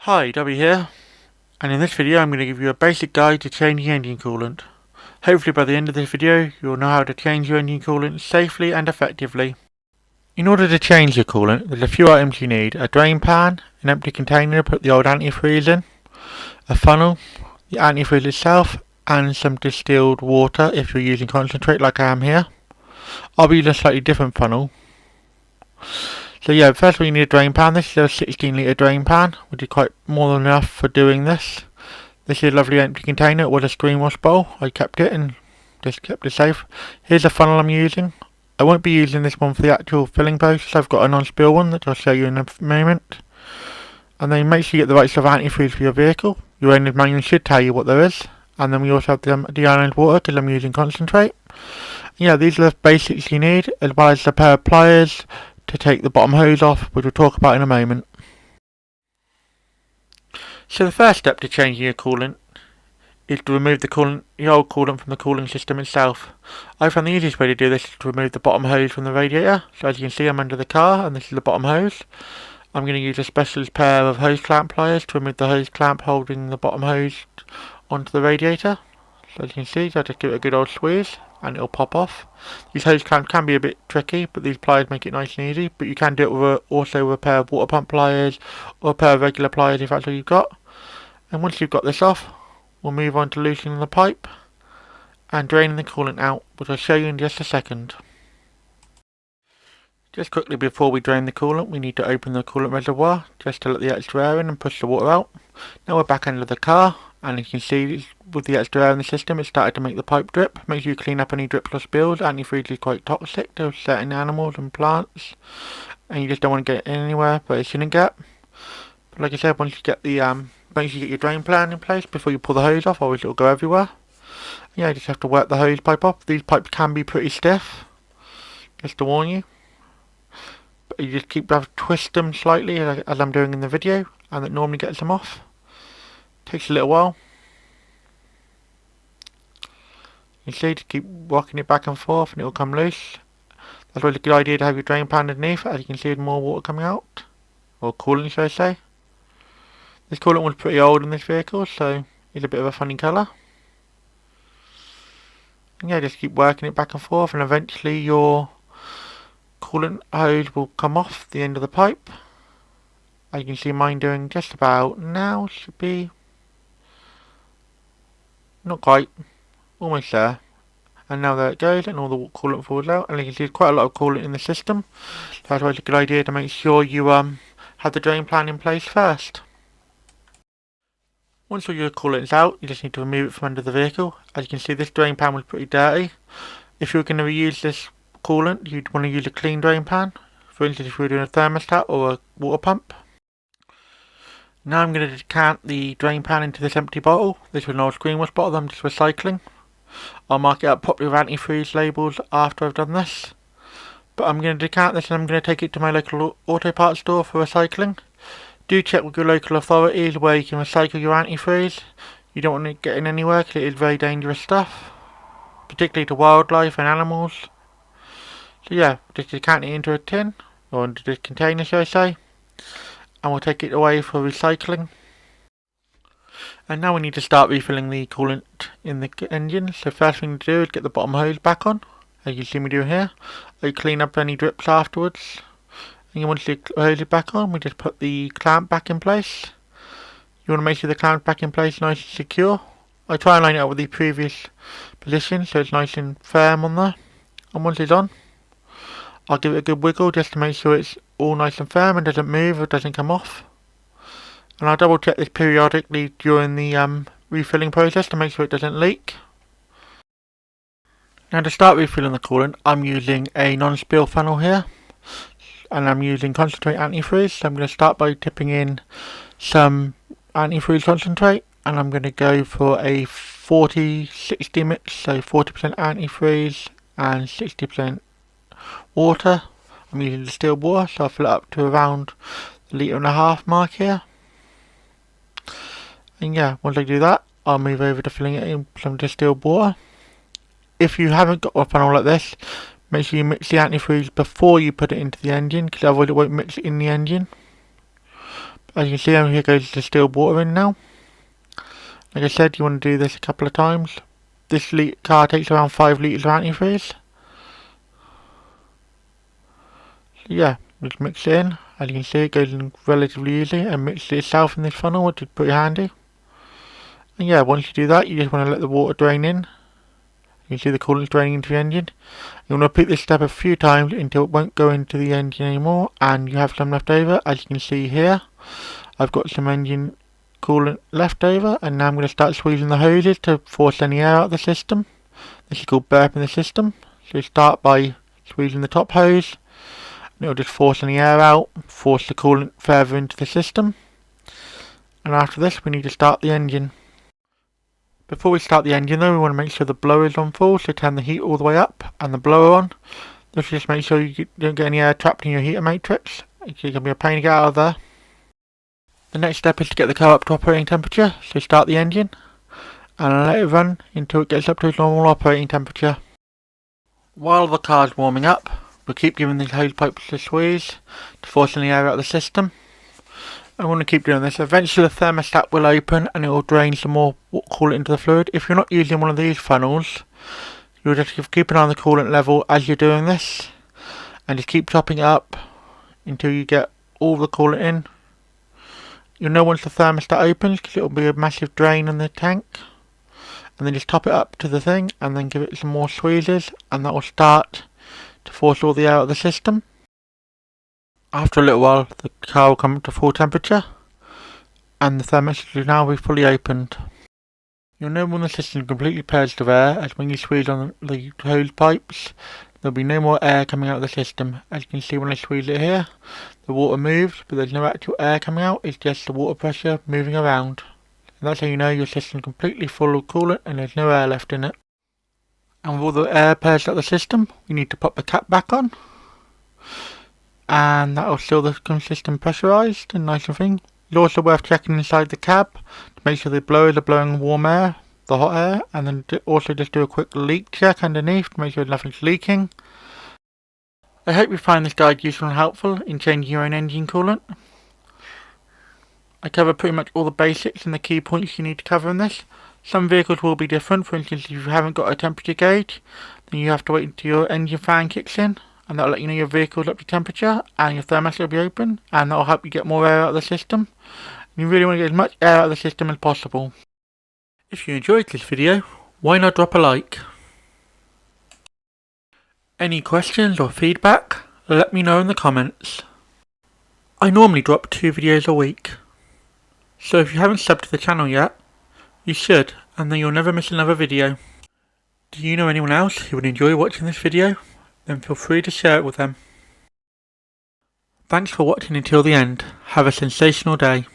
Hi, Dobby here, and in this video I'm going to give you a basic guide to changing engine coolant. Hopefully by the end of this video you'll know how to change your engine coolant safely and effectively. In order to change your coolant, there's a few items you need: a drain pan, an empty container to put the old antifreeze in, a funnel, the antifreeze itself, and some distilled water if you're using concentrate like I am here. I'll be using a slightly different funnel. So yeah, first of all you need a drain pan. This is a 16 litre drain pan, which is quite more than enough for doing this. This is a lovely empty container. It was a screen wash bowl. I kept it and just kept it safe. Here's the funnel I'm using. I won't be using this one for the actual filling process. I've got a non-spill one that I'll show you in a moment. And then make sure you get the right sort of antifreeze for your vehicle. Your owner's manual should tell you what there is. And then we also have the deionized water because I'm using concentrate. Yeah, these are the basics you need, as well as a pair of pliers to take the bottom hose off, which we'll talk about in a moment. So the first step to changing your coolant is to remove the old coolant from the cooling system itself. I found the easiest way to do this is to remove the bottom hose from the radiator. So as you can see, I'm under the car and this is the bottom hose. I'm going to use a specialist pair of hose clamp pliers to remove the hose clamp holding the bottom hose onto the radiator. So as you can see, so I just give it a good old squeeze and it'll pop off. These hose clamps can be a bit tricky, but these pliers make it nice and easy. But you can do it with a pair of water pump pliers or a pair of regular pliers if that's all you've got. And once you've got this off, we'll move on to loosening the pipe and draining the coolant out, which I'll show you in just a second. Just quickly before we drain the coolant, we need to open the coolant reservoir just to let the extra air in and push the water out. Now we're back under the car, and you can see with the extra air in the system it started to make the pipe drip. Make sure you clean up any drips or spills. Antifreeze is quite toxic to certain animals and plants, and you just don't want to get it anywhere but it shouldn't get. But like I said, once you get the make sure you get your drain plan in place before you pull the hose off, otherwise it'll go everywhere. Yeah, you just have to work the hose pipe off. These pipes can be pretty stiff, just to warn you. But you just keep having to twist them slightly as I'm doing in the video, and that normally gets them off. Takes a little while. You see, just keep rocking it back and forth and it'll come loose. That's always a good idea to have your drain pan underneath, as you can see there's more water coming out. Or coolant, should I say. This coolant was pretty old in this vehicle, so it's a bit of a funny colour. And yeah, just keep working it back and forth, and eventually your coolant hose will come off the end of the pipe. As you can see mine doing just about now, should be not quite, almost there. And now there it goes, and all the coolant falls out, and you can see there's quite a lot of coolant in the system. So that's always a good idea to make sure you have the drain plan in place first. Once all your coolant's out, you just need to remove it from under the vehicle. As you can see, this drain pan was pretty dirty. If you're going to reuse this coolant, you'd want to use a clean drain pan. For instance, if you were doing a thermostat or a water pump. Now I'm going to decant the drain pan into this empty bottle. This was an old screen wash bottle that I'm just recycling. I'll mark it up properly with antifreeze labels after I've done this. But I'm going to decant this and I'm going to take it to my local auto parts store for recycling. Do check with your local authorities where you can recycle your antifreeze. You don't want it getting anywhere because it is very dangerous stuff, particularly to wildlife and animals. So yeah, just decant it into a tin, or into this container should I say, and we'll take it away for recycling. And now we need to start refilling the coolant in the engine. So first thing to do is get the bottom hose back on, as you see me do here. I clean up any drips afterwards. And once the hose is back on, we just put the clamp back in place. You want to make sure the clamp's back in place nice and secure. I try and line it up with the previous position so it's nice and firm on there. And once it's on, I'll give it a good wiggle just to make sure it's all nice and firm and doesn't move or doesn't come off. And I'll double check this periodically during the refilling process to make sure it doesn't leak. Now to start refilling the coolant, I'm using a non-spill funnel here. And I'm using concentrate antifreeze, so I'm going to start by tipping in some antifreeze concentrate, and I'm going to go for a 40-60 mix, so 40% antifreeze and 60% water. I'm using distilled water, so I'll fill it up to around the 1.5 litre mark here. And yeah, once I do that, I'll move over to filling it in some distilled water. If you haven't got a funnel like this, make sure you mix the antifreeze before you put it into the engine, because otherwise it won't mix it in the engine. As you can see, here goes the distilled water in now. Like I said, you want to do this a couple of times. This car takes around 5 litres of antifreeze. So yeah, just mix it in. As you can see, it goes in relatively easy and mixes itself in this funnel, which is pretty handy. And yeah, once you do that, you just want to let the water drain in. You can see the coolant draining into the engine. You want to repeat this step a few times until it won't go into the engine anymore and you have some left over. As you can see here, I've got some engine coolant left over, and now I'm going to start squeezing the hoses to force any air out of the system. This is called burping the system. So you start by squeezing the top hose, and it'll just force any air out, force the coolant further into the system. And after this, we need to start the engine. Before we start the engine though, we want to make sure the blower is on full, so turn the heat all the way up and the blower on. Just make sure you don't get any air trapped in your heater matrix. It can be a pain to get out of there. The next step is to get the car up to operating temperature, so start the engine and let it run until it gets up to its normal operating temperature. While the car is warming up, we'll keep giving these hose pipes a squeeze to force any air out of the system. I want to keep doing this. Eventually the thermostat will open and it will drain some more coolant into the fluid. If you're not using one of these funnels, you'll just keep an eye on the coolant level as you're doing this and just keep topping it up until you get all the coolant in. You'll know once the thermostat opens because it will be a massive drain in the tank, and then just top it up to the thing and then give it some more squeezes, and that will start to force all the air out of the system. After a little while the car will come up to full temperature and the thermostat will now be fully opened. You'll know when the system is completely purged of air, as when you squeeze on the hose pipes there'll be no more air coming out of the system. As you can see when I squeeze it here, the water moves, but there's no actual air coming out, it's just the water pressure moving around. And that's how you know your system is completely full of coolant and there's no air left in it. And with all the air purged out of the system, we need to pop the cap back on. And that will seal the system pressurised and nice and thing. It's also worth checking inside the cab to make sure the blowers are blowing warm air, the hot air, and then also just do a quick leak check underneath to make sure nothing's leaking. I hope you find this guide useful and helpful in changing your own engine coolant. I cover pretty much all the basics and the key points you need to cover in this. Some vehicles will be different. For instance, if you haven't got a temperature gauge, then you have to wait until your engine fan kicks in, and that'll let you know your vehicle's up to temperature and your thermostat will be open, and that'll help you get more air out of the system. You really want to get as much air out of the system as possible. If you enjoyed this video, why not drop a like? Any questions or feedback, let me know in the comments. I normally drop 2 videos a week, so if you haven't subbed to the channel yet, you should, and then you'll never miss another video. Do you know anyone else who would enjoy watching this video? Then feel free to share it with them. Thanks for watching until the end. Have a sensational day.